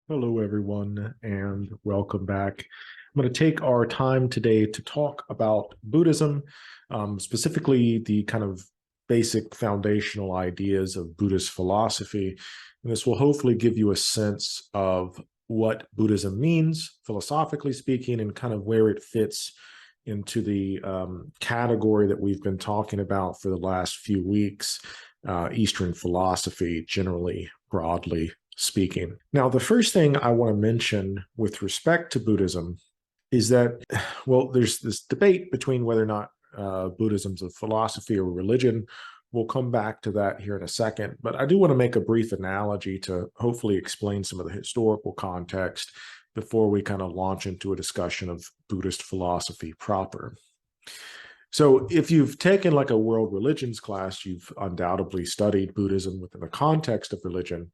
Hello, everyone, and welcome back. I'm going to take our time today to talk about Buddhism, specifically the kind of basic foundational ideas of Buddhist philosophy. And this will hopefully give you a sense of what Buddhism means, philosophically speaking, and kind of where it fits into the category that we've been talking about for the last few weeks, Eastern philosophy, generally, broadly speaking. Now, the first thing I want to mention with respect to Buddhism is that, well, there's this debate between whether or not Buddhism's a philosophy or religion. We'll come back to that here in a second, but I do want to make a brief analogy to hopefully explain some of the historical context before we kind of launch into a discussion of Buddhist philosophy proper. So if you've taken like a world religions class, you've undoubtedly studied Buddhism within the context of religion.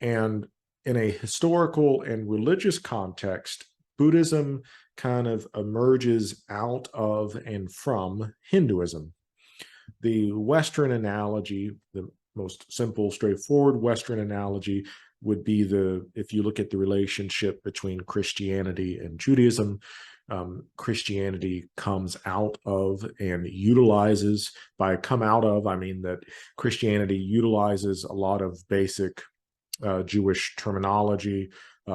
And in a historical and religious context, Buddhism kind of emerges out of and from Hinduism. The Western analogy, the most simple, straightforward Western analogy would be if you look at the relationship between Christianity and Judaism, Christianity comes out of and utilizes, by come out of, I mean that Christianity utilizes a lot of basic Jewish terminology,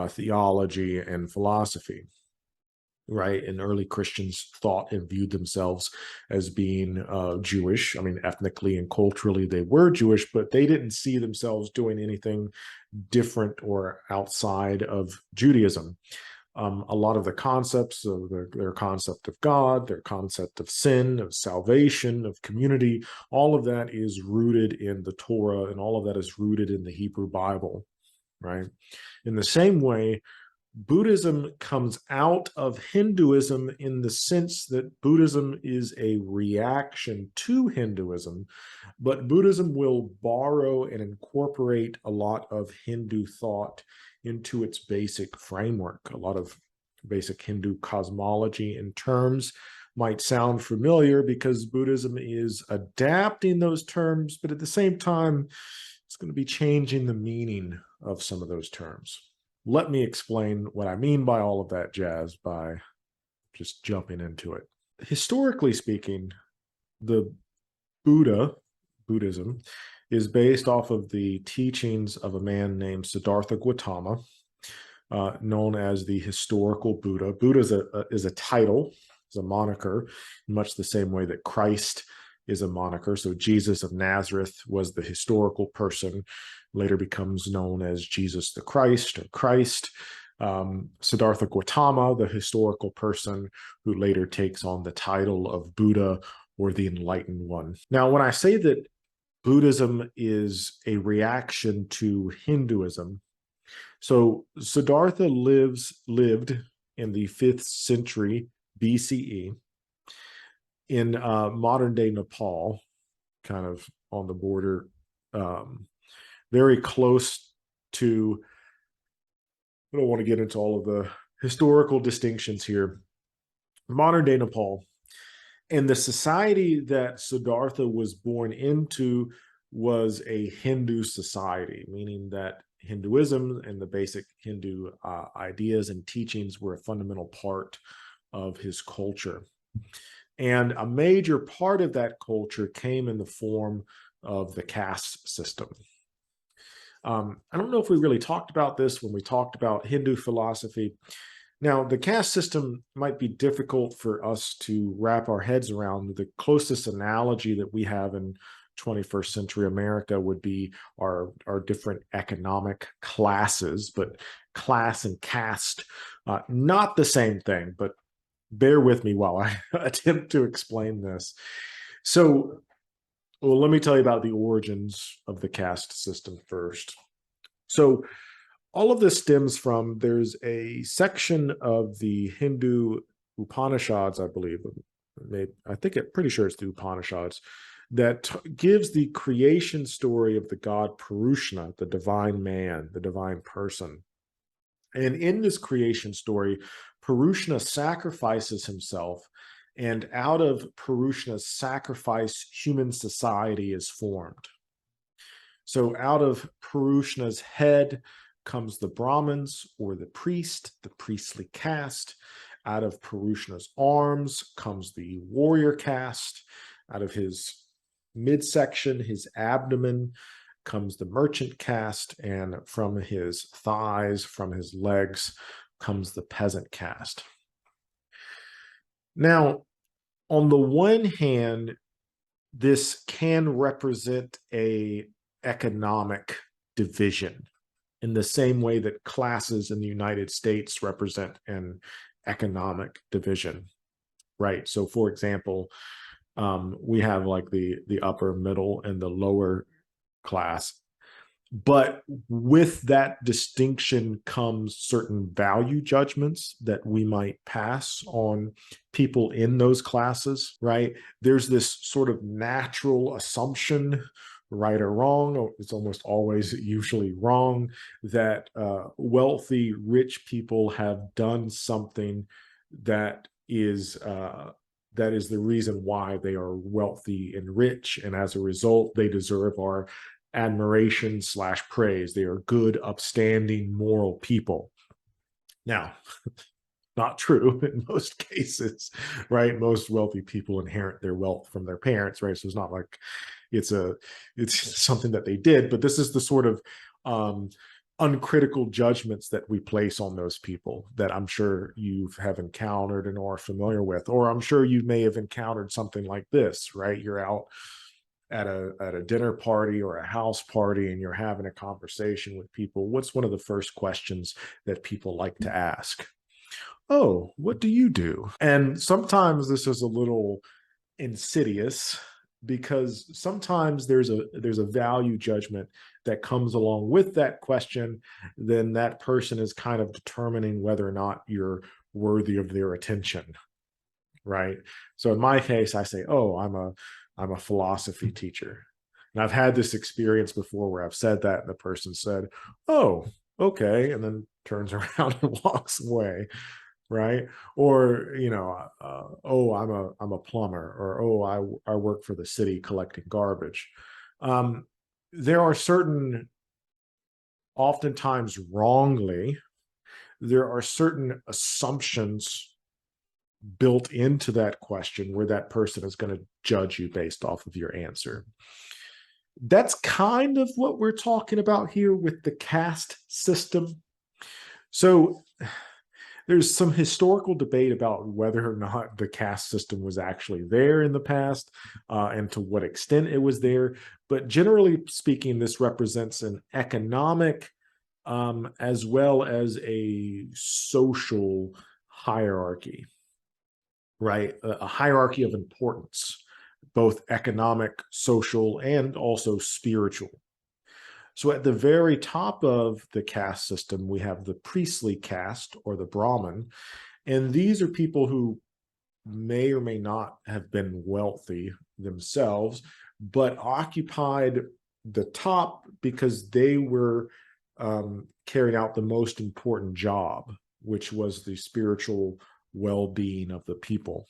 theology, and philosophy, right? And early Christians thought and viewed themselves as being Jewish. I mean, ethnically and culturally, they were Jewish, but they didn't see themselves doing anything different or outside of Judaism. A lot of the concepts of their concept of God, their concept of sin, of salvation, of community, all of that is rooted in the Torah, and all of that is rooted in the Hebrew Bible, right? In the same way, Buddhism comes out of Hinduism in the sense that Buddhism is a reaction to Hinduism, but Buddhism will borrow and incorporate a lot of Hindu thought into its basic framework. A lot of basic Hindu cosmology and terms might sound familiar because Buddhism is adapting those terms, but at the same time, it's going to be changing the meaning of some of those terms. Let me explain what I mean by all of that jazz by just jumping into it. Historically speaking, the Buddhism, is based off of the teachings of a man named Siddhartha Gautama, known as the historical Buddha. Buddha is a title, is a moniker, in much the same way that Christ is a moniker. So Jesus of Nazareth was the historical person, later becomes known as Jesus the Christ or Christ. Siddhartha Gautama, the historical person who later takes on the title of Buddha or the Enlightened One. Now, when I say that Buddhism is a reaction to Hinduism, so Siddhartha lived in the 5th century BCE in modern day Nepal, kind of on the border, very close to, I don't want to get into all of the historical distinctions here, modern day Nepal. And the society that Siddhartha was born into was a Hindu society, meaning that Hinduism and the basic Hindu ideas and teachings were a fundamental part of his culture. And a major part of that culture came in the form of the caste system. I don't know if we really talked about this when we talked about Hindu philosophy. Now, the caste system might be difficult for us to wrap our heads around. The closest analogy that we have in 21st century America would be our different economic classes, but class and caste, not the same thing, but bear with me while I attempt to explain this. So, well, let me tell you about the origins of the caste system first. So, all of this stems from, there's a section of the Hindu Upanishads, I believe, pretty sure it's the Upanishads, that gives the creation story of the god Purusha, the divine man, the divine person. And in this creation story, Purusha sacrifices himself, and out of Purusha's sacrifice, human society is formed. So out of Purusha's head comes the Brahmins, or the priest, the priestly caste. Out of Purushna's arms comes the warrior caste. Out of his midsection, his abdomen, comes the merchant caste, and from his thighs, from his legs, comes the peasant caste. Now, on the one hand, this can represent a economic division in the same way that classes in the United States represent an economic division, right? So, for example, we have like the upper, middle, and the lower class. But with that distinction comes certain value judgments that we might pass on people in those classes, right? There's this sort of natural assumption, right or wrong, or it's almost always usually wrong, that wealthy, rich people have done something that is the reason why they are wealthy and rich, and as a result, they deserve our admiration / praise. They are good, upstanding, moral people. Now, not true in most cases, right? Most wealthy people inherit their wealth from their parents, right? So it's not like it's something that they did, but this is the sort of uncritical judgments that we place on those people that I'm sure you have encountered and are familiar with, or I'm sure you may have encountered something like this, right? You're out at a dinner party or a house party and you're having a conversation with people. What's one of the first questions that people like to ask? Oh, what do you do? And sometimes this is a little insidious because sometimes there's a value judgment that comes along with that question. Then that person is kind of determining whether or not you're worthy of their attention, right? So in my case, I say, oh, I'm a philosophy teacher. And I've had this experience before where I've said that and the person said, oh, okay, and then turns around and walks away, right? Or, oh, I'm a plumber, or oh, I work for the city collecting garbage. There are certain, oftentimes wrongly, there are certain assumptions built into that question where that person is going to judge you based off of your answer. That's kind of what we're talking about here with the caste system. So there's some historical debate about whether or not the caste system was actually there in the past and to what extent it was there. But generally speaking, this represents an economic as well as a social hierarchy, right? A hierarchy of importance, both economic, social, and also spiritual. So at the very top of the caste system, we have the priestly caste, or the Brahmin. And these are people who may or may not have been wealthy themselves, but occupied the top because they were carrying out the most important job, which was the spiritual well-being of the people.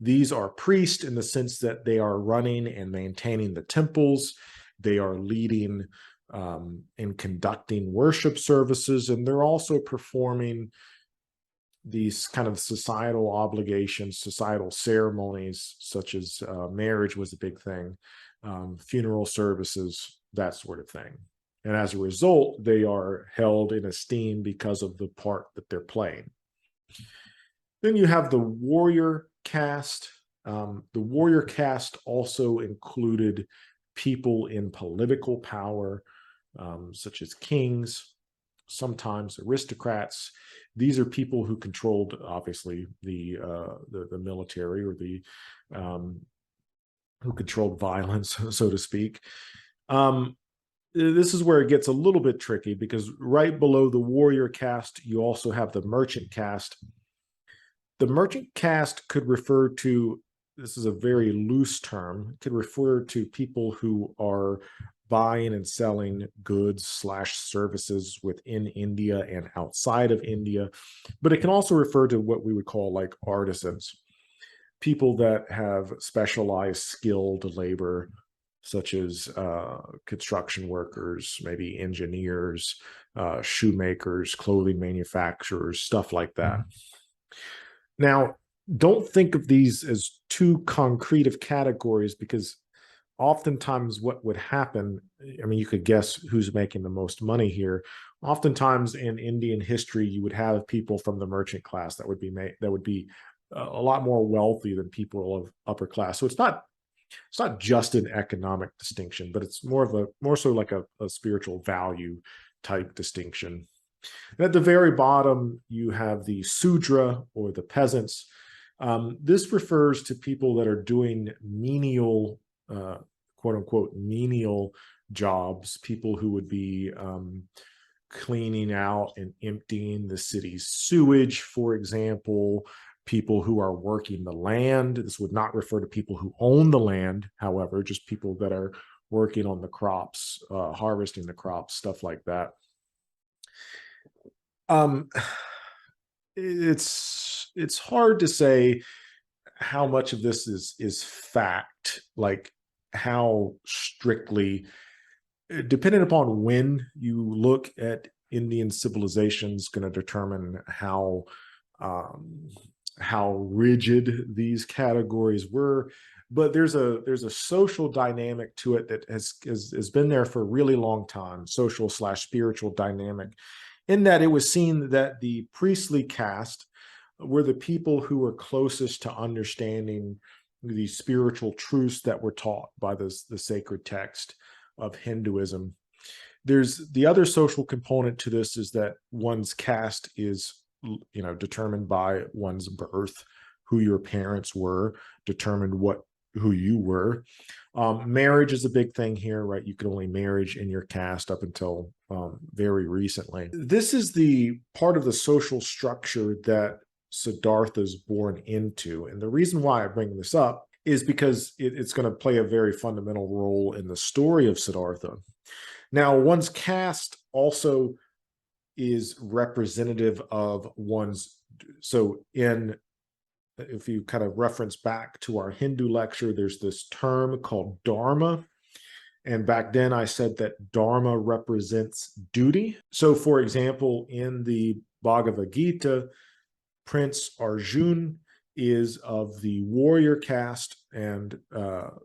These are priests in the sense that they are running and maintaining the temples. They are leading and conducting worship services, and they're also performing these kind of societal obligations, societal ceremonies, such as marriage was a big thing, funeral services, that sort of thing. And as a result, they are held in esteem because of the part that they're playing. Then you have the warrior caste. The warrior caste also included people in political power, such as kings, sometimes aristocrats. These are people who controlled, obviously, the military, or the who controlled violence, so to speak. This is where it gets a little bit tricky, because right below the warrior caste, you also have the merchant caste. The merchant caste could refer to, this is a very loose term, it could refer to people who are buying and selling goods / services within India and outside of India. But it can also refer to what we would call like artisans, people that have specialized skilled labor such as construction workers, maybe engineers, shoemakers, clothing manufacturers, stuff like that. Now, don't think of these as too concrete of categories, because oftentimes what would happen, I mean, you could guess who's making the most money here. Oftentimes in Indian history, you would have people from the merchant class that would be a lot more wealthy than people of upper class. So it's not just an economic distinction, but it's more so like a spiritual value type distinction. And at the very bottom, you have the Sudra, or the peasants. This refers to people that are doing menial, quote unquote, menial jobs, people who would be cleaning out and emptying the city's sewage, for example, people who are working the land. This would not refer to people who own the land, however, just people that are working on the crops, harvesting the crops, stuff like that. It's hard to say how much of this is fact, like how strictly, depending upon when you look at Indian civilizations, going to determine how rigid these categories were. But there's a social dynamic to it that has been there for a really long time, social/spiritual dynamic, in that it was seen that the priestly caste were the people who were closest to understanding the spiritual truths that were taught by the sacred text of Hinduism. There's the other social component to this, is that one's caste is, determined by one's birth. Who your parents were determined who you were. Marriage is a big thing here, right? You could only marry in your caste up until very recently. This is the part of the social structure that Siddhartha is born into. And the reason why I bring this up is because it's going to play a very fundamental role in the story of Siddhartha. Now, one's caste also is representative of one's, if you kind of reference back to our Hindu lecture, there's this term called dharma. And back then I said that dharma represents duty. So for example, in the Bhagavad Gita, Prince Arjun is of the warrior caste. And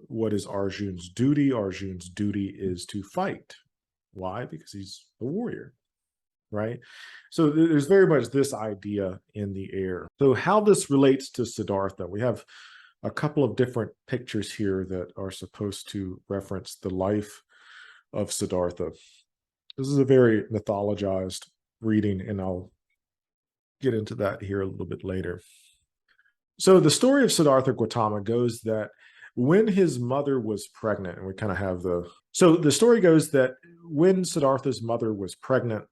what is Arjun's duty? Arjun's duty is to fight. Why? Because he's a warrior, right? So there's very much this idea in the air. So how this relates to Siddhartha, we have a couple of different pictures here that are supposed to reference the life of Siddhartha. This is a very mythologized reading, and I'll get into that here a little bit later. So the story of Siddhartha Gautama goes that when his mother was pregnant, and we kind of have so the story goes that when Siddhartha's mother was pregnant,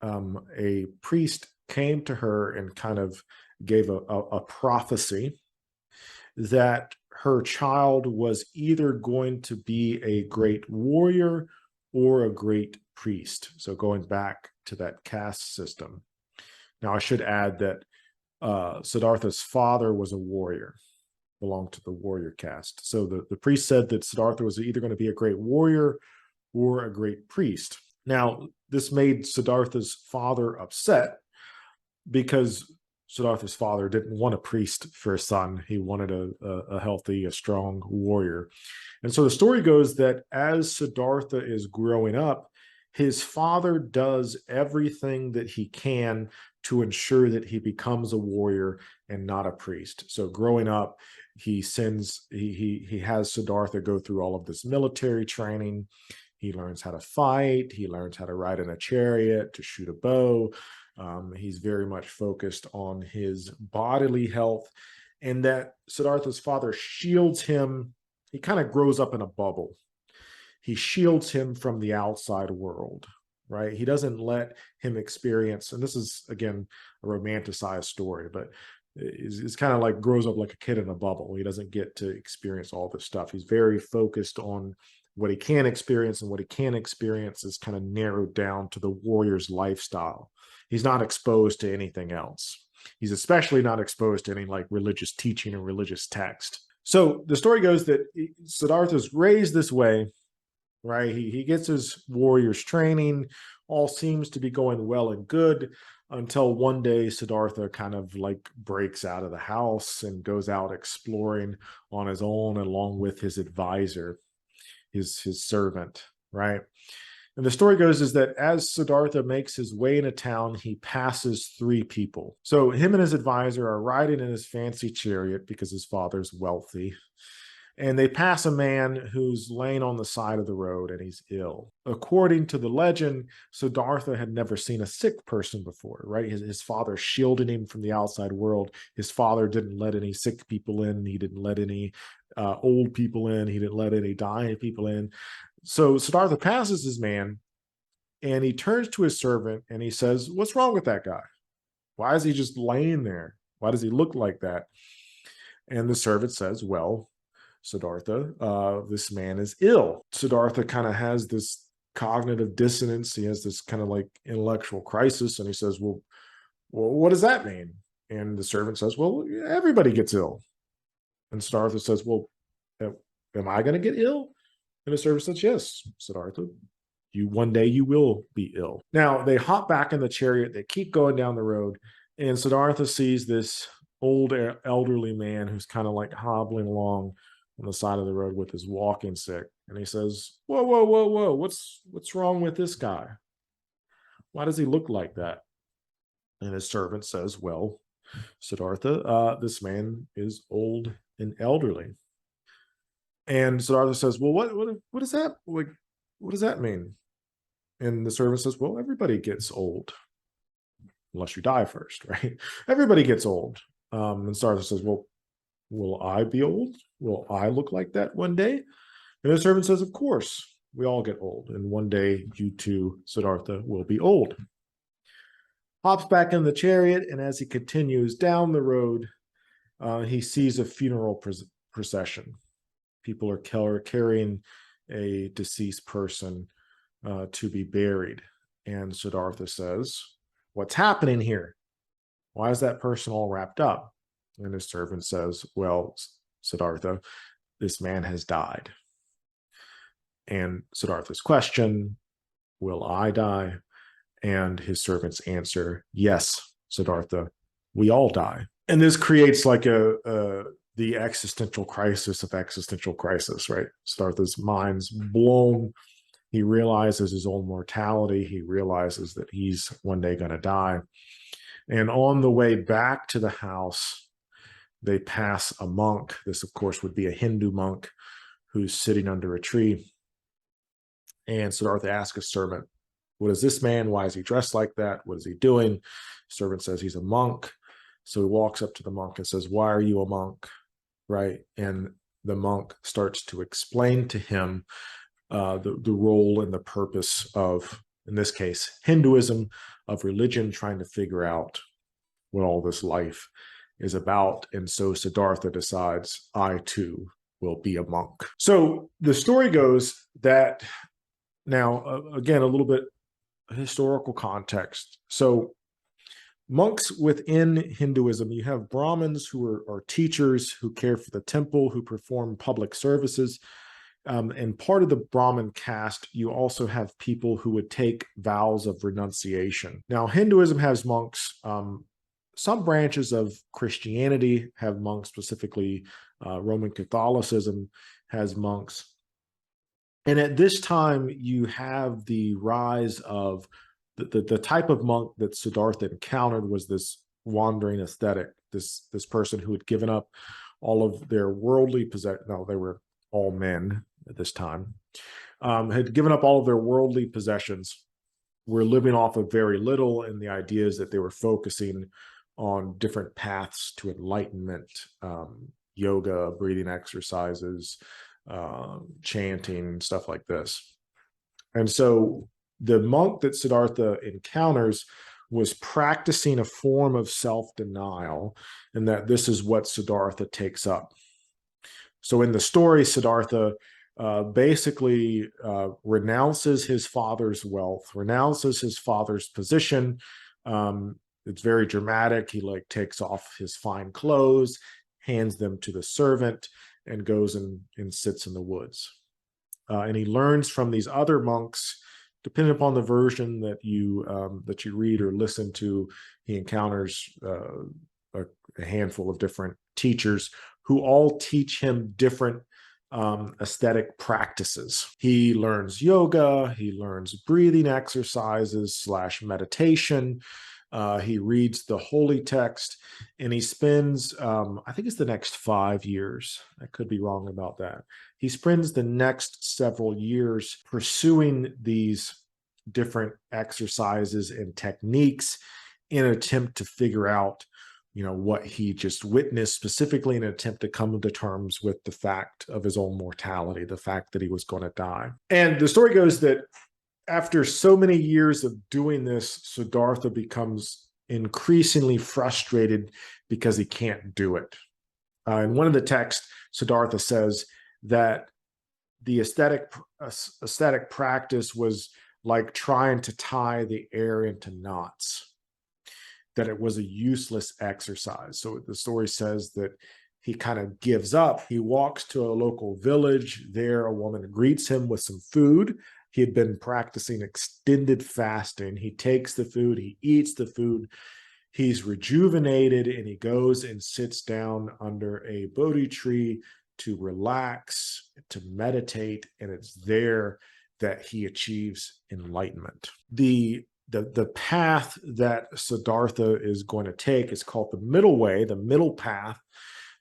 a priest came to her and kind of gave a prophecy that her child was either going to be a great warrior or a great priest. So going back to that caste system. Now, I should add that Siddhartha's father was a warrior, belonged to the warrior caste. So the priest said that Siddhartha was either going to be a great warrior or a great priest. Now, this made Siddhartha's father upset, because Siddhartha's father didn't want a priest for a son. He wanted a healthy, a strong warrior. And so the story goes that as Siddhartha is growing up, his father does everything that he can to ensure that he becomes a warrior and not a priest. So growing up, he has Siddhartha go through all of this military training. He learns how to fight. He learns how to ride in a chariot, to shoot a bow. He's very much focused on his bodily health, and that Siddhartha's father shields him. He kind of grows up in a bubble. He shields him from the outside world, right? He doesn't let him experience, and this is, again, a romanticized story, but it's kind of like grows up like a kid in a bubble. He doesn't get to experience all this stuff. He's very focused on what he can experience, and what he can experience is kind of narrowed down to the warrior's lifestyle. He's not exposed to anything else. He's especially not exposed to any like religious teaching or religious text. So the story goes that Siddhartha's raised this way, right? He gets his warriors training, all seems to be going well and good until one day Siddhartha kind of like breaks out of the house and goes out exploring on his own along with his advisor, his servant, right? And the story goes is that as Siddhartha makes his way into town, he passes three people. So him and his advisor are riding in his fancy chariot because his father's wealthy. And they pass a man who's laying on the side of the road and he's ill. According to the legend, Siddhartha had never seen a sick person before, right? His father shielded him from the outside world. His father didn't let any sick people in. He didn't let any old people in. He didn't let any dying people in. So Siddhartha passes this man and he turns to his servant and he says, "What's wrong with that guy? Why is he just laying there? Why does he look like that?" And the servant says, "Well, Siddhartha, this man is ill." Siddhartha kind of has this cognitive dissonance. He has this kind of like intellectual crisis. And he says, well, what does that mean? And the servant says, "Well, everybody gets ill." And Siddhartha says, "Well, am I going to get ill?" And the servant says, "Yes, Siddhartha, one day you will be ill." Now they hop back in the chariot. They keep going down the road. And Siddhartha sees this old elderly man who's kind of like hobbling along on the side of the road with his walking stick. And he says, "Whoa, whoa, whoa, whoa, what's wrong with this guy? Why does he look like that?" And his servant says, "Well, Siddhartha, this man is old and elderly." And Siddhartha says, "Well, what does that like? What does that mean?" And the servant says, "Well, everybody gets old unless you die first, right? Everybody gets old." And Siddhartha says, "Well, will I be old? Will I look like that one day?" And the servant says, "Of course, we all get old. And one day you too, Siddhartha, will be old." Hops back in the chariot. And as he continues down the road, he sees a funeral procession. People are carrying a deceased person to be buried. And Siddhartha says, "What's happening here? Why is that person all wrapped up?" And his servant says, "Well, Siddhartha, this man has died." And Siddhartha's question, "Will I die?" And his servant's answer, "Yes, Siddhartha, we all die." And this creates like the existential crisis of existential crisis, right? Siddhartha's mind's blown. He realizes his own mortality. He realizes that he's one day going to die. And on the way back to the house, they pass a monk. This, of course, would be a Hindu monk who's sitting under a tree. And Siddhartha asks his servant, "What is this man? Why is he dressed like that? What is he doing?" The servant says he's a monk. So he walks up to the monk and says, "Why are you a monk?" Right? And the monk starts to explain to him the role and the purpose of, in this case, Hinduism, of religion, trying to figure out what all this life is about. And so Siddhartha decides, "I too will be a monk." So the story goes that now, again, a little bit historical context. So monks within Hinduism, you have Brahmins who are teachers, who care for the temple, who perform public services. And part of the Brahmin caste, you also have people who would take vows of renunciation. Now, Hinduism has monks. Some branches of Christianity have monks, specifically Roman Catholicism has monks. And at this time, you have the rise of the type of monk that Siddhartha encountered was this wandering ascetic, this person who had given up all of their worldly possessions. No, they were all men at this time, had given up all of their worldly possessions, were living off of very little, and the idea is that they were focusing on different paths to enlightenment, yoga, breathing exercises, chanting, stuff like this. And so the monk that Siddhartha encounters was practicing a form of self-denial, and that this is what Siddhartha takes up. So in the story, Siddhartha basically renounces his father's wealth, renounces his father's position. It's very dramatic. He like takes off his fine clothes, hands them to the servant, and goes and sits in the woods. And he learns from these other monks. Depending upon the version that you read or listen to, he encounters a handful of different teachers who all teach him different aesthetic practices. He learns yoga, he learns breathing exercises / meditation. He reads the holy text, and he spends, I think it's the next 5 years. I could be wrong about that. He spends the next several years pursuing these different exercises and techniques in an attempt to figure out, what he just witnessed, specifically in an attempt to come to terms with the fact of his own mortality, the fact that he was going to die. And the story goes that after so many years of doing this, Siddhartha becomes increasingly frustrated because he can't do it. In one of the texts, Siddhartha says that the aesthetic practice was like trying to tie the air into knots, that it was a useless exercise. So the story says that he kind of gives up. He walks to a local village. There, a woman greets him with some food. He had been practicing extended fasting. He takes the food, he eats the food, he's rejuvenated, and he goes and sits down under a Bodhi tree to relax, to meditate, and it's there that he achieves enlightenment. The path that Siddhartha is going to take is called the middle way, the middle path.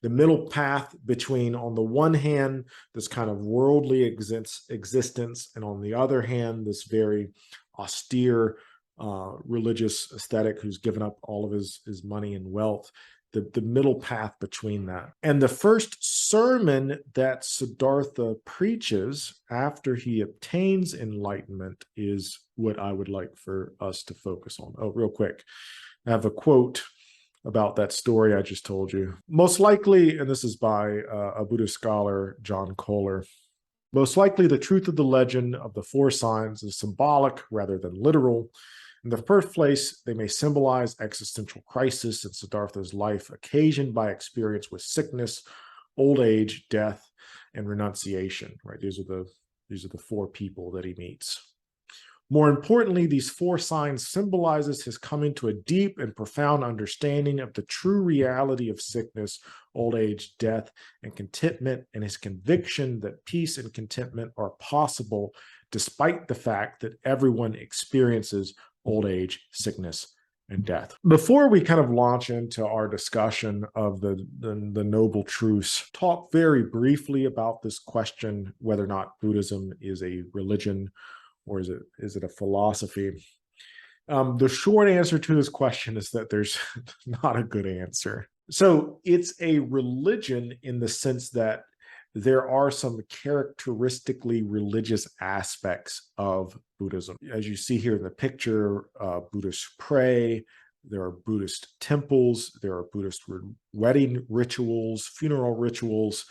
The middle path between, on the one hand, this kind of worldly existence, and on the other hand, this very austere religious ascetic who's given up all of his money and wealth, the middle path between that. And the first sermon that Siddhartha preaches after he obtains enlightenment is what I would like for us to focus on. Oh, real quick, I have a quote about that story I just told you. Most likely, and this is by a Buddhist scholar, John Kohler, most likely the truth of the legend of the 4 signs is symbolic rather than literal. In the first place, they may symbolize existential crisis in Siddhartha's life occasioned by experience with sickness, old age, death, and renunciation. Right? These are the 4 people that he meets. More importantly, these 4 signs symbolizes his coming to a deep and profound understanding of the true reality of sickness, old age, death, and contentment, and his conviction that peace and contentment are possible despite the fact that everyone experiences old age, sickness, and death. Before we kind of launch into our discussion of the noble truths, talk very briefly about this question, whether or not Buddhism is a religion or is it a philosophy? The short answer to this question is that there's not a good answer. So it's a religion in the sense that there are some characteristically religious aspects of Buddhism. As you see here in the picture, Buddhists pray, there are Buddhist temples, there are Buddhist wedding rituals, funeral rituals.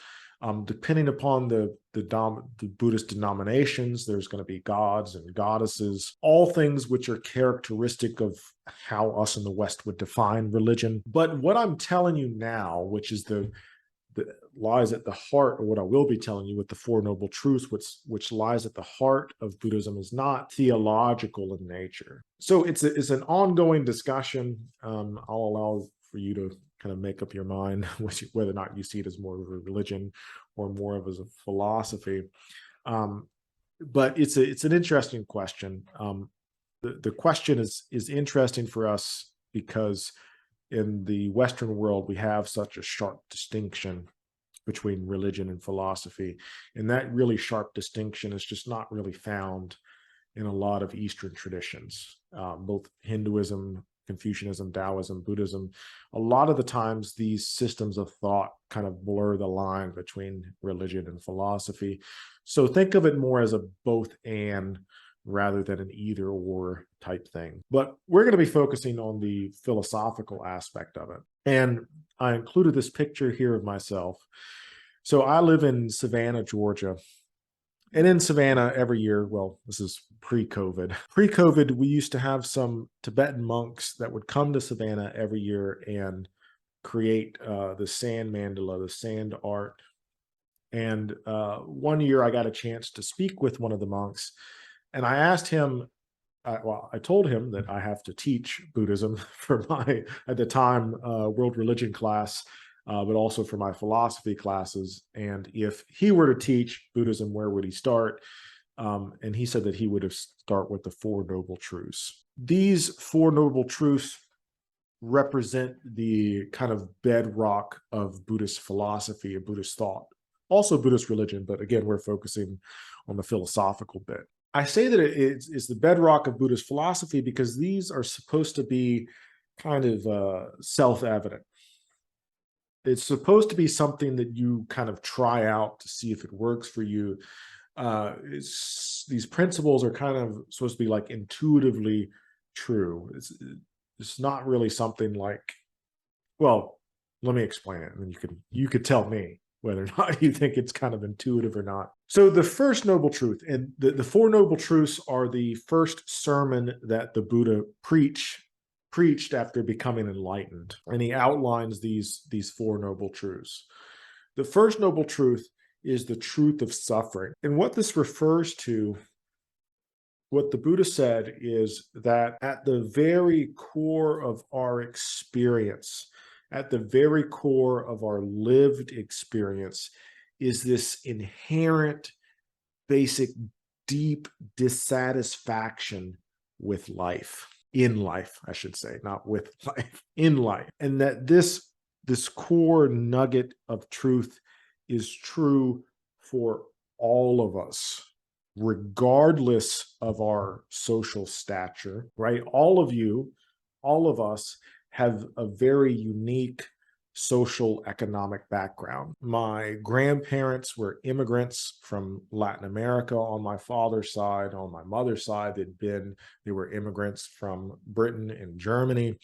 Depending upon the Buddhist denominations, there's going to be gods and goddesses, all things which are characteristic of how us in the West would define religion. But what I'm telling you now, which is the lies at the heart, or what I will be telling you with the 4 noble truths, which lies at the heart of Buddhism, is not theological in nature. So it's an ongoing discussion. I'll allow for you to kind of make up your mind whether or not you see it as more of a religion or more of as a philosophy. But it's an interesting question. The question is interesting for us because in the Western world, we have such a sharp distinction between religion and philosophy. And that really sharp distinction is just not really found in a lot of Eastern traditions, both Hinduism, Confucianism, Taoism, Buddhism. A lot of the times these systems of thought kind of blur the line between religion and philosophy. So think of it more as a both and rather than an either or type thing. But we're going to be focusing on the philosophical aspect of it. And I included this picture here of myself. So I live in Savannah, Georgia. And in Savannah every year, well, this is pre-COVID. Pre-COVID, we used to have some Tibetan monks that would come to Savannah every year and create the sand mandala, the sand art, And one year I got a chance to speak with one of the monks, and I asked him, I told him that I have to teach Buddhism for my, at the time, world religion class, but also for my philosophy classes. And if he were to teach Buddhism, where would he start? And he said that he would have start with the Four Noble Truths. These Four Noble Truths represent the kind of bedrock of Buddhist philosophy and Buddhist thought, also Buddhist religion, but again, we're focusing on the philosophical bit. I say that it's the bedrock of Buddhist philosophy because these are supposed to be kind of self-evident. It's supposed to be something that you kind of try out to see if it works for you. These principles are kind of supposed to be like intuitively true. It's not really something like, well, let me explain it, and then you could tell me whether or not you think it's kind of intuitive or not. So the first noble truth, and the Four Noble Truths are the first sermon that the Buddha preached after becoming enlightened. And he outlines these Four Noble Truths. The first noble truth is the truth of suffering. And what this refers to, what the Buddha said, is that at the very core of our experience, at the very core of our lived experience, is this inherent, basic, deep dissatisfaction with life, in life, I should say, not with life, in life. And that this core nugget of truth is true for all of us, regardless of our social stature, right? All of you, all of us have a very unique social economic background. My grandparents were immigrants from Latin America on my father's side. On my mother's side, they were immigrants from Britain and Germany.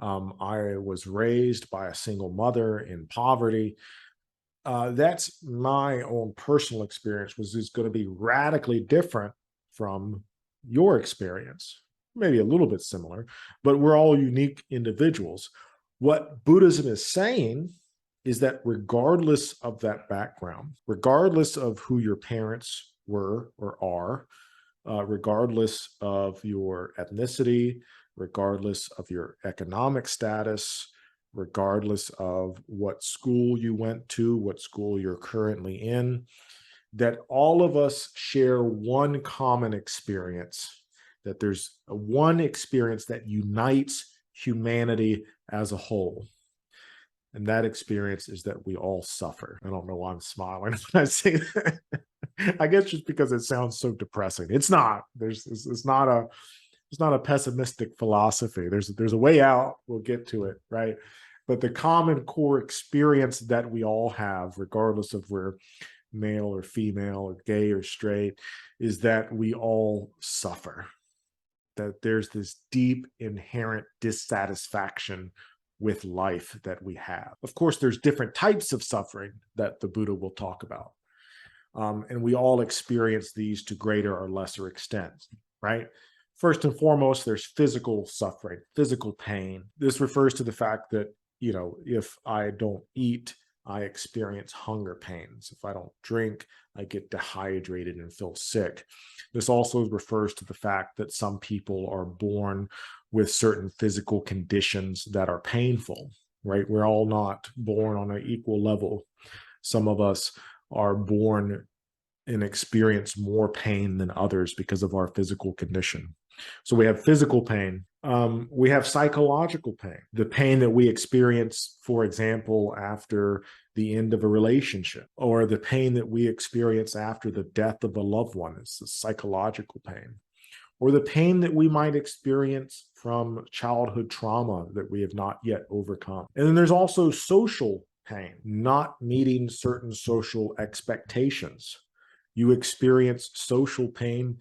I was raised by a single mother in poverty. That's my own personal experience, which is going to be radically different from your experience. Maybe a little bit similar, but we're all unique individuals. What Buddhism is saying is that regardless of that background, regardless of who your parents were or are, regardless of your ethnicity, regardless of your economic status, regardless of what school you went to, what school you're currently in, that all of us share one common experience, that there's one experience that unites humanity as a whole. And that experience is that we all suffer. I don't know why I'm smiling when I say that. I guess just because it sounds so depressing. It's not. It's not a pessimistic philosophy. There's a way out. We'll get to it, right? But the common core experience that we all have, regardless of we're male or female or gay or straight, is that we all suffer. That there's this deep inherent dissatisfaction with life that we have. Of course, there's different types of suffering that the Buddha will talk about. And we all experience these to greater or lesser extents, right? First and foremost, there's physical suffering, physical pain. This refers to the fact that, if I don't eat, I experience hunger pains. If I don't drink, I get dehydrated and feel sick. This also refers to the fact that some people are born with certain physical conditions that are painful, right? We're all not born on an equal level. Some of us are born and experience more pain than others because of our physical condition. So we have physical pain. We have psychological pain, the pain that we experience, for example, after the end of a relationship, or the pain that we experience after the death of a loved one. It's the psychological pain, or the pain that we might experience from childhood trauma that we have not yet overcome. And then there's also social pain, not meeting certain social expectations. You experience social pain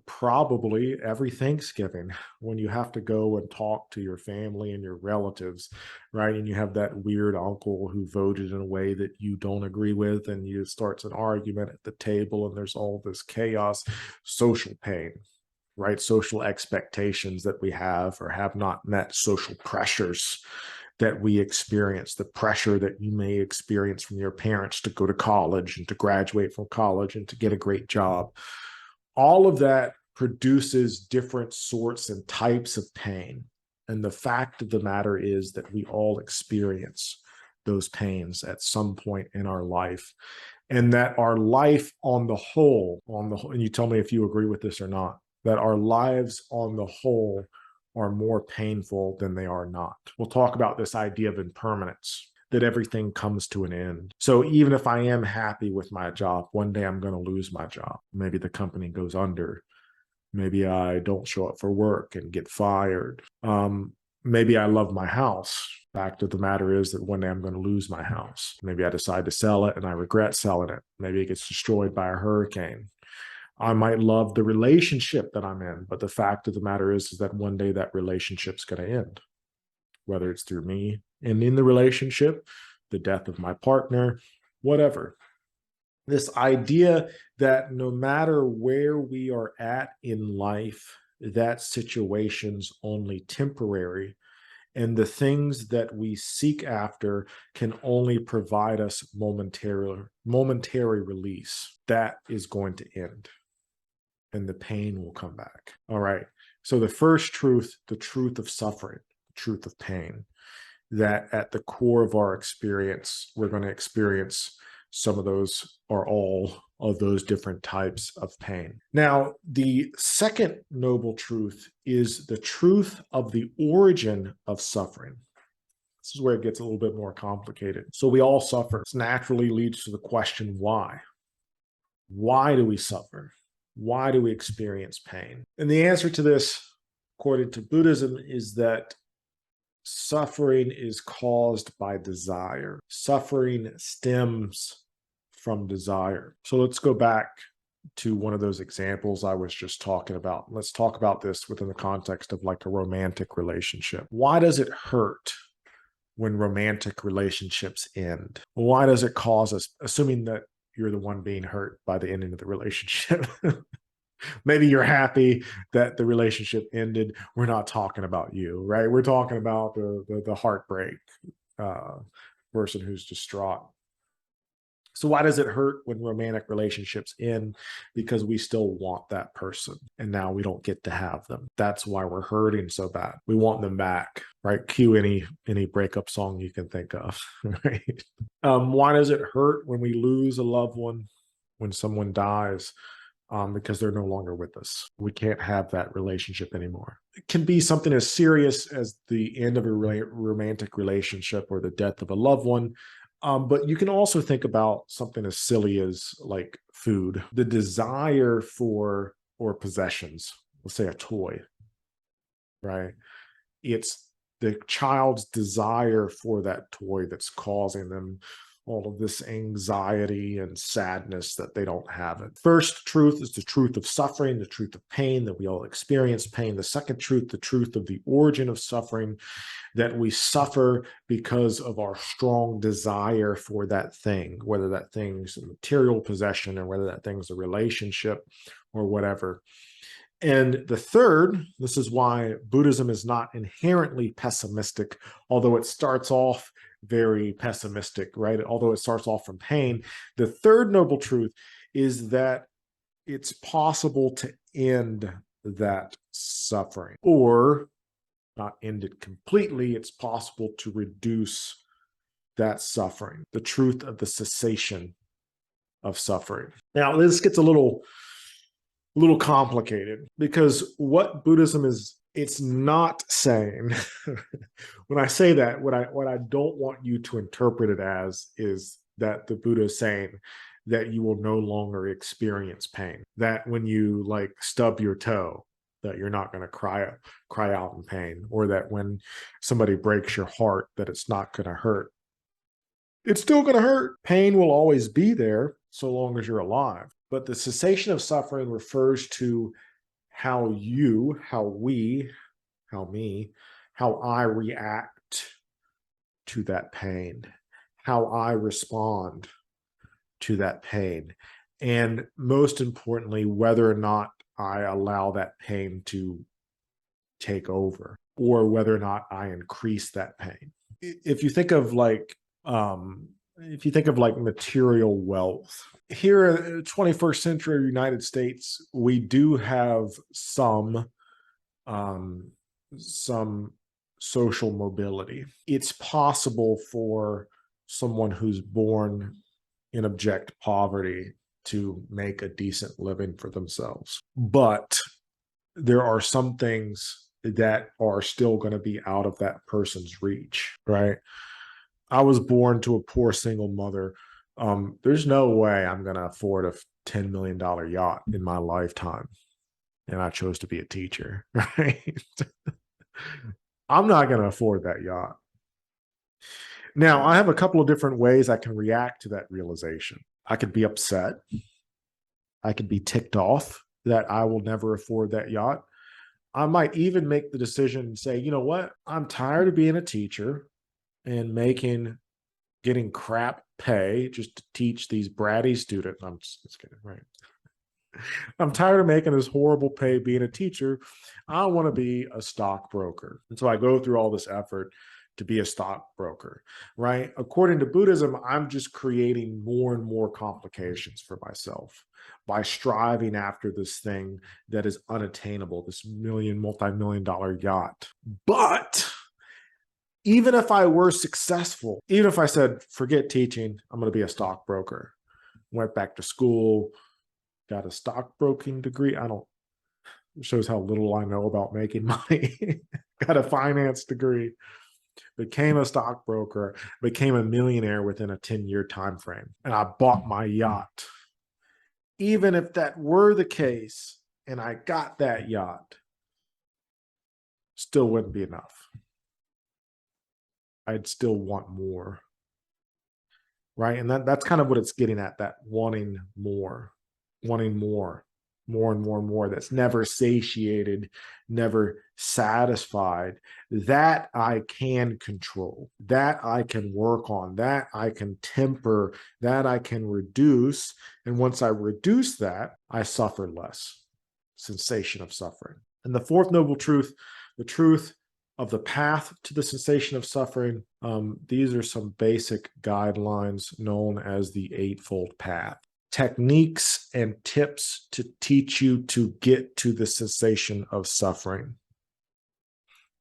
probably every Thanksgiving when you have to go and talk to your family and your relatives, right? And you have that weird uncle who voted in a way that you don't agree with, and you starts an argument at the table, and there's all this chaos. Social pain, right? Social expectations that we have or have not met, social pressures that we experience, the pressure that you may experience from your parents to go to college and to graduate from college and to get a great job. All of that produces different sorts and types of pain. And the fact of the matter is that we all experience those pains at some point in our life, and that our life on the whole, and you tell me if you agree with this or not, that our lives on the whole are more painful than they are not. We'll talk about this idea of impermanence, that everything comes to an end. So even if I am happy with my job, one day I'm going to lose my job. Maybe the company goes under. Maybe I don't show up for work and get fired. Maybe I love my house. Fact of the matter is that one day I'm going to lose my house. Maybe I decide to sell it and I regret selling it. Maybe it gets destroyed by a hurricane. I might love the relationship that I'm in, but the fact of the matter is that one day that relationship's going to end, whether it's through me ending the relationship, the death of my partner, whatever. This idea that no matter where we are at in life, that situation's only temporary, and the things that we seek after can only provide us momentary release. That is going to end, and the pain will come back. All right. So the first truth, the truth of suffering, the truth of pain, that at the core of our experience, we're going to experience some of those or all of those different types of pain. Now, the second noble truth is the truth of the origin of suffering. This is where it gets a little bit more complicated. So we all suffer. This naturally leads to the question, why? Why do we suffer? Why do we experience pain? And the answer to this, according to Buddhism, is that suffering is caused by desire. Suffering stems from desire. So let's go back to one of those examples I was just talking about. Let's talk about this within the context of like a romantic relationship. Why does it hurt when romantic relationships end? Why does it cause us, assuming that you're the one being hurt by the ending of the relationship? Maybe you're happy that the relationship ended. We're not talking about you, right? We're talking about the heartbreak person who's distraught. So why does it hurt when romantic relationships end? Because we still want that person, and now we don't get to have them. That's why we're hurting so bad. We want them back, right? Cue any breakup song you can think of, right? Why does it hurt when we lose a loved one, when someone dies? Because they're no longer with us. We can't have that relationship anymore. It can be something as serious as the end of a romantic relationship or the death of a loved one. But you can also think about something as silly as like food, the desire for, or possessions, let's say a toy, right? It's the child's desire for that toy that's causing them all of this anxiety and sadness that they don't have it. First truth is the truth of suffering, the truth of pain, that we all experience pain. The second truth, the truth of the origin of suffering, that we suffer because of our strong desire for that thing, whether that thing's a material possession or whether that thing's a relationship or whatever. And the third, this is why Buddhism is not inherently pessimistic, although it starts off very pessimistic, right? Although it starts off from pain. The third noble truth is that it's possible to end that suffering, or not end it completely. It's possible to reduce that suffering, the truth of the cessation of suffering. Now, this gets a little complicated, because what Buddhism is, it's not saying, when I say that, what I don't want you to interpret it as is that the Buddha is saying that you will no longer experience pain, that when you like stub your toe, that you're not going to cry out in pain, or that when somebody breaks your heart, that it's not going to hurt. It's still going to hurt. Pain will always be there so long as you're alive. But the cessation of suffering refers to how you, how I react to that pain, how I respond to that pain, and most importantly, whether or not I allow that pain to take over, or whether or not I increase that pain. if you think of like material wealth, here in the 21st century United States, we do have um, some social mobility. It's possible for someone who's born in abject poverty to make a decent living for themselves. But there are some things that are still going to be out of that person's reach, right? I was born to a poor single mother. There's no way I'm going to afford a $10 million yacht in my lifetime. And I chose to be a teacher, right? I'm not going to afford that yacht. Now, I have a couple of different ways I can react to that realization. I could be upset. I could be ticked off that I will never afford that yacht. I might even make the decision and say, you know what? I'm tired of being a teacher and getting crap pay just to teach these bratty students. I'm just kidding, right? I'm tired of making this horrible pay being a teacher. I want to be a stockbroker. And so I go through all this effort to be a stockbroker, right? According to Buddhism, I'm just creating more and more complications for myself by striving after this thing that is unattainable, this multi-million dollar yacht. But even if I were successful, even if I said, forget teaching, I'm going to be a stockbroker, went back to school, got a stockbroking degree. It shows how little I know about making money. Got a finance degree, became a stockbroker, became a millionaire within a 10-year time frame, and I bought my yacht. Even if that were the case and I got that yacht, still wouldn't be enough. I'd still want more, right? And that's kind of what it's getting at, that wanting more and more, that's never satiated, never satisfied. That I can control, that I can work on, that I can temper, that I can reduce. And once I reduce that, I suffer less. Cessation of suffering. And the fourth noble truth, the truth of the path to the cessation of suffering, these are some basic guidelines known as the eightfold path. Techniques and tips to teach you to get to the cessation of suffering.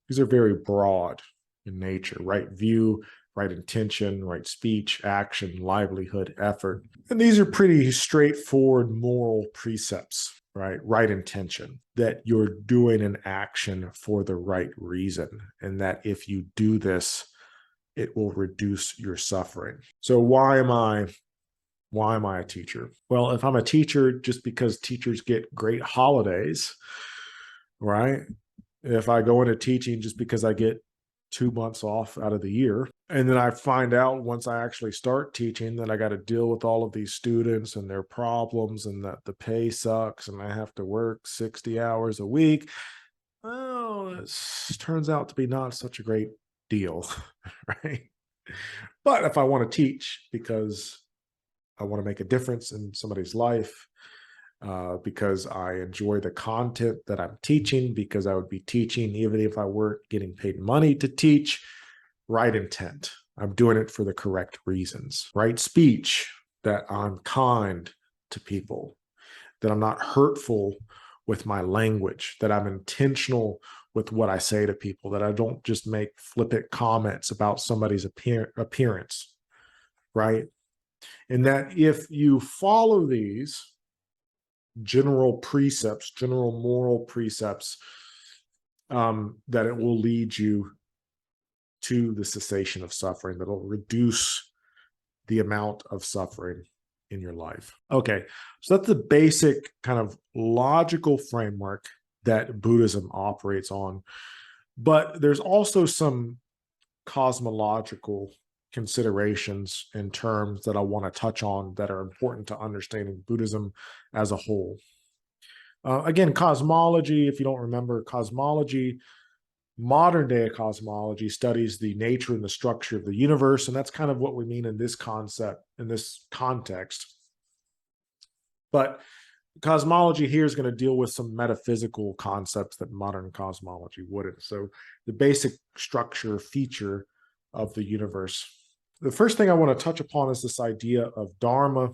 These are very broad in nature: right view, right intention, right speech, action, livelihood, effort. And these are pretty straightforward moral precepts, right? Right intention, that you're doing an action for the right reason, and that if you do this, it will reduce your suffering. So why am I a teacher? Well, if I'm a teacher just because teachers get great holidays, right? If I go into teaching just because I get 2 months off out of the year, and then I find out once I actually start teaching that I got to deal with all of these students and their problems, and that the pay sucks and I have to work 60 hours a week, well, it turns out to be not such a great deal, right? But if I want to teach because I want to make a difference in somebody's life, because I enjoy the content that I'm teaching, because I would be teaching even if I weren't getting paid money to teach. Right intent, I'm doing it for the correct reasons. Right speech, that I'm kind to people, that I'm not hurtful with my language, that I'm intentional with what I say to people, that I don't just make flippant comments about somebody's appearance, right? And that if you follow these general precepts, general moral precepts, that it will lead you to the cessation of suffering, that will reduce the amount of suffering in your life. Okay, so that's the basic kind of logical framework that Buddhism operates on. But there's also some cosmological considerations and terms that I want to touch on that are important to understanding Buddhism as a whole. Again, cosmology, if you don't remember, modern day cosmology studies the nature and the structure of the universe, and that's kind of what we mean in this concept, in this context. But cosmology here is going to deal with some metaphysical concepts that modern cosmology wouldn't. So the basic structure feature of the universe. The first thing I want to touch upon is this idea of dharma.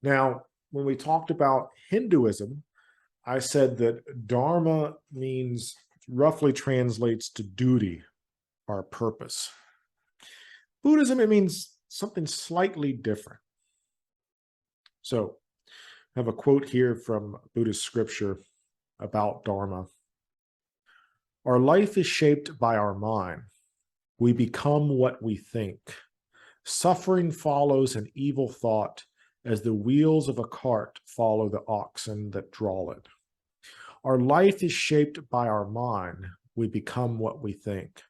Now, when we talked about Hinduism, I said that dharma means, roughly translates to duty or purpose. Buddhism, it means something slightly different. So I have a quote here from Buddhist scripture about dharma. Our life is shaped by our mind. We become what we think. Suffering follows an evil thought as the wheels of a cart follow the oxen that draw it. Our life is shaped by our mind. We become what we think.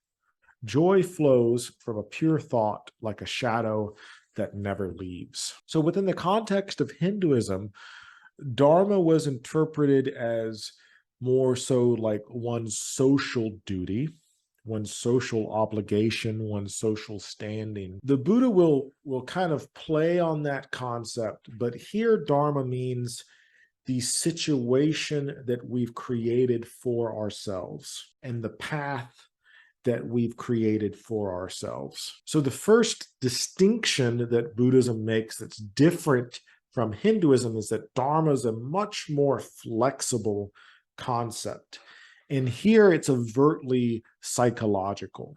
Joy flows from a pure thought like a shadow that never leaves. So within the context of Hinduism, dharma was interpreted as more so like one's social duty, one's social obligation, one's social standing. The Buddha will kind of play on that concept, but here dharma means the situation that we've created for ourselves and the path that we've created for ourselves. So the first distinction that Buddhism makes that's different from Hinduism is that dharma is a much more flexible concept. And here it's overtly psychological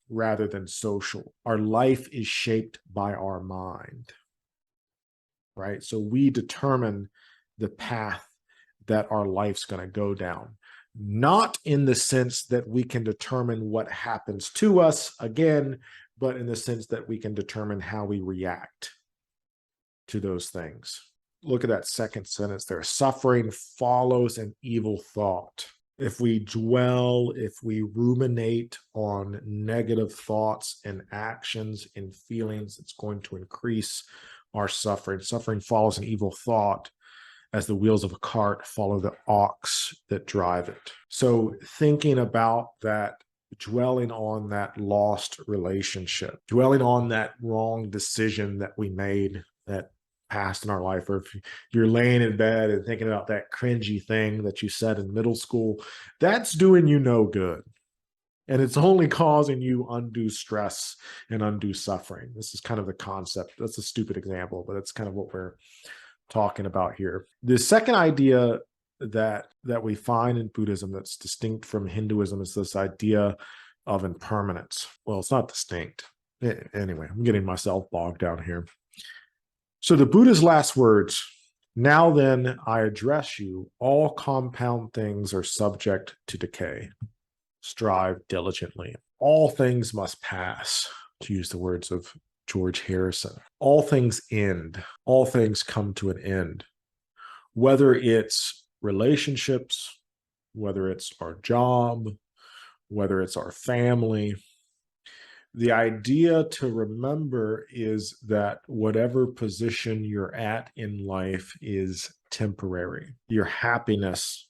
rather than social. Our life is shaped by our mind, right? So we determine the path that our life's going to go down. Not in the sense that we can determine what happens to us, again, but in the sense that we can determine how we react to those things. Look at that second sentence there. Suffering follows an evil thought. If we dwell, if we ruminate on negative thoughts and actions and feelings, it's going to increase our suffering. Suffering follows an evil thought as the wheels of a cart follow the ox that drive it. So thinking about that, dwelling on that lost relationship, dwelling on that wrong decision that we made that passed in our life, or if you're laying in bed and thinking about that cringy thing that you said in middle school, that's doing you no good. And it's only causing you undue stress and undue suffering. This is kind of the concept. That's a stupid example, but that's kind of what we're talking about here. The second idea that we find in Buddhism that's distinct from Hinduism is this idea of impermanence. Well, it's not distinct. Anyway, I'm getting myself bogged down here. So the Buddha's last words, now then I address you, all compound things are subject to decay. Strive diligently. All things must pass, to use the words of George Harrison. All things end. All things come to an end. Whether it's relationships, whether it's our job, whether it's our family. The idea to remember is that whatever position you're at in life is temporary. Your happiness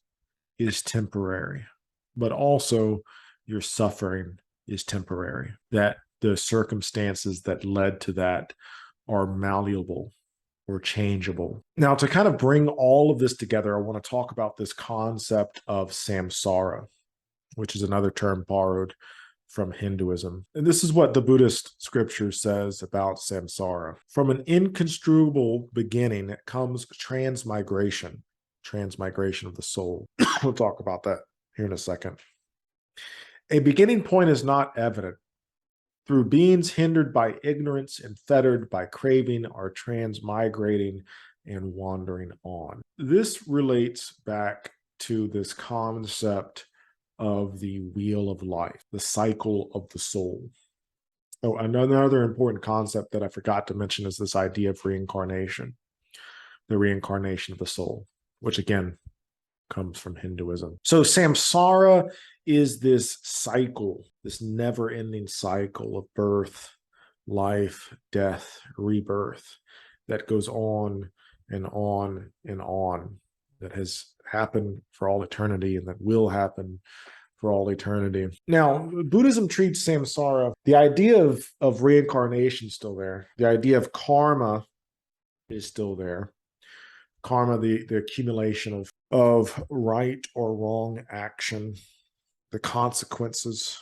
is temporary, but also your suffering is temporary. That the circumstances that led to that are malleable or changeable. Now, to kind of bring all of this together, I want to talk about this concept of samsara, which is another term borrowed from Hinduism. And this is what the Buddhist scripture says about samsara. From an inconstruable beginning comes transmigration of the soul. We'll talk about that here in a second. A beginning point is not evident. Through beings hindered by ignorance and fettered by craving are transmigrating and wandering on. This relates back to this concept of the wheel of life, the cycle of the soul. Oh, another important concept that I forgot to mention is this idea of reincarnation, the reincarnation of the soul, which again comes from Hinduism. So samsara is this cycle, this never-ending cycle of birth, life, death, rebirth that goes on and on and on, that has happened for all eternity and that will happen for all eternity. Now, Buddhism treats samsara, the idea of reincarnation is still there. The idea of karma is still there. Karma, the accumulation of right or wrong action, the consequences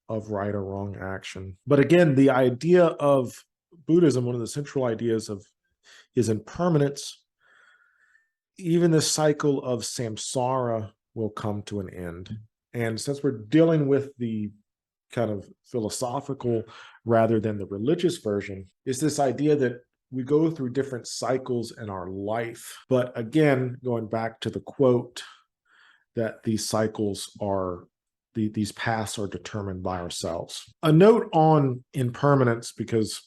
of right or wrong action. But again, the idea of Buddhism, one of the central ideas of is impermanence. Even the cycle of samsara will come to an end. And since we're dealing with the kind of philosophical rather than the religious version, is this idea that we go through different cycles in our life. But again, going back to the quote, that these cycles are, these paths are determined by ourselves. A note on impermanence, because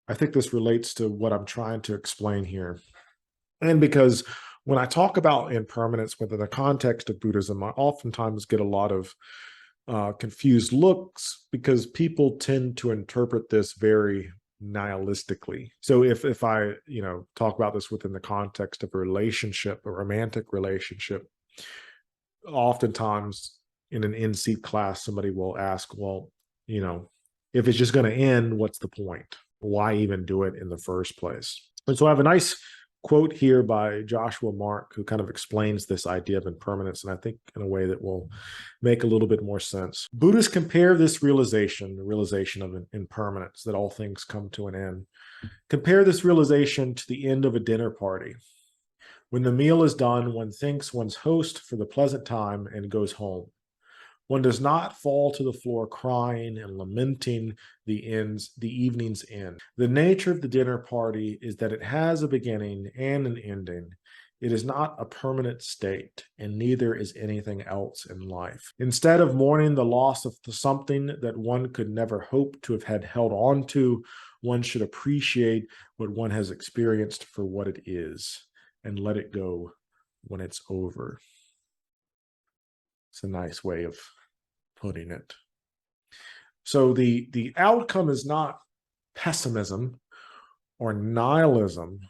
I think this relates to what I'm trying to explain here. And because when I talk about impermanence within the context of Buddhism, I oftentimes get a lot of confused looks because people tend to interpret this very nihilistically. So if I, talk about this within the context of a relationship, a romantic relationship, oftentimes in an in-seat class, somebody will ask, well, if it's just going to end, what's the point? Why even do it in the first place? And so I have a nice quote here by Joshua Mark, who kind of explains this idea of impermanence, and I think in a way that will make a little bit more sense. Buddhists compare this realization, the realization of impermanence, that all things come to an end, compare this realization to the end of a dinner party. When the meal is done, one thanks one's host for the pleasant time and goes home. One does not fall to the floor crying and lamenting the evening's end. The nature of the dinner party is that it has a beginning and an ending. It is not a permanent state, and neither is anything else in life. Instead of mourning the loss of something that one could never hope to have had held on to, one should appreciate what one has experienced for what it is and let it go when it's over. It's a nice way of putting it. So the outcome is not pessimism or nihilism,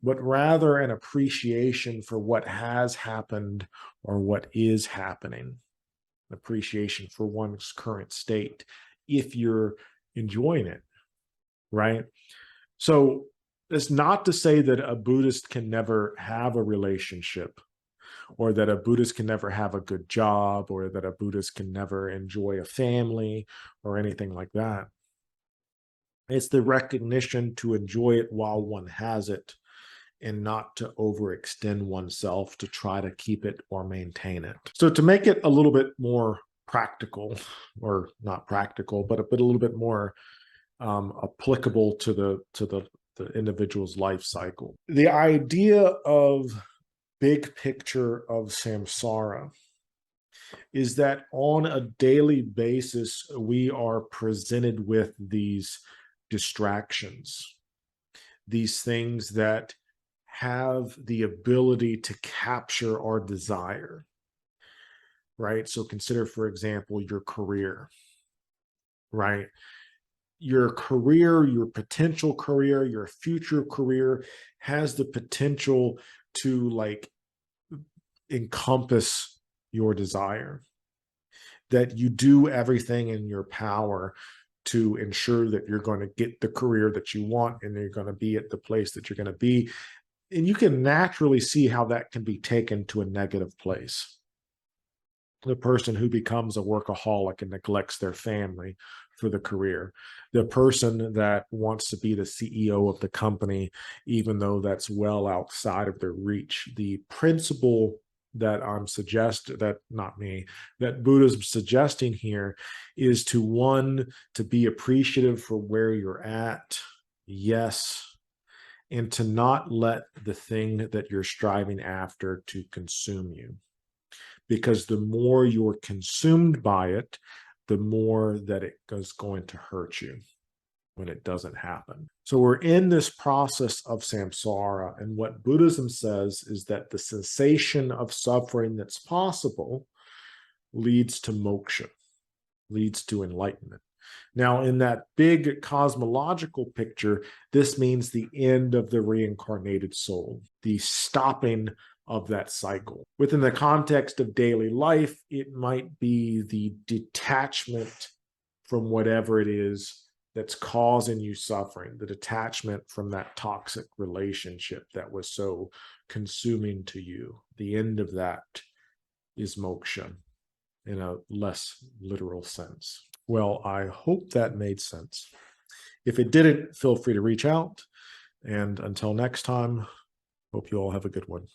but rather an appreciation for what has happened or what is happening. An appreciation for one's current state, if you're enjoying it, right? So it's not to say that a Buddhist can never have a relationship, or that a Buddhist can never have a good job, or that a Buddhist can never enjoy a family or anything like that. It's the recognition to enjoy it while one has it and not to overextend oneself to try to keep it or maintain it. So to make it a little bit more practical, or not practical, but a little bit more applicable to the individual's life cycle. The idea of big picture of samsara is that on a daily basis, we are presented with these distractions, these things that have the ability to capture our desire, right? So consider, for example, your career, right? Your career, your potential career, your future career has the potential to encompass your desire, that you do everything in your power to ensure that you're going to get the career that you want and you're going to be at the place that you're going to be. And you can naturally see how that can be taken to a negative place. The person who becomes a workaholic and neglects their family for the career, the person that wants to be the CEO of the company, even though that's well outside of their reach. The principle that that Buddhism suggesting here is to be appreciative for where you're at, yes, and to not let the thing that you're striving after to consume you. Because the more you're consumed by it, the more that it is going to hurt you when it doesn't happen. So we're in this process of samsara, and what Buddhism says is that the cessation of suffering that's possible leads to moksha, leads to enlightenment. Now, in that big cosmological picture, this means the end of the reincarnated soul, the stopping of that cycle. Within the context of daily life, it might be the detachment from whatever it is that's causing you suffering, the detachment from that toxic relationship that was so consuming to you. The end of that is moksha. in a less literal sense. Well, I hope that made sense. If it didn't, feel free to reach out. And until next time, hope you all have a good one.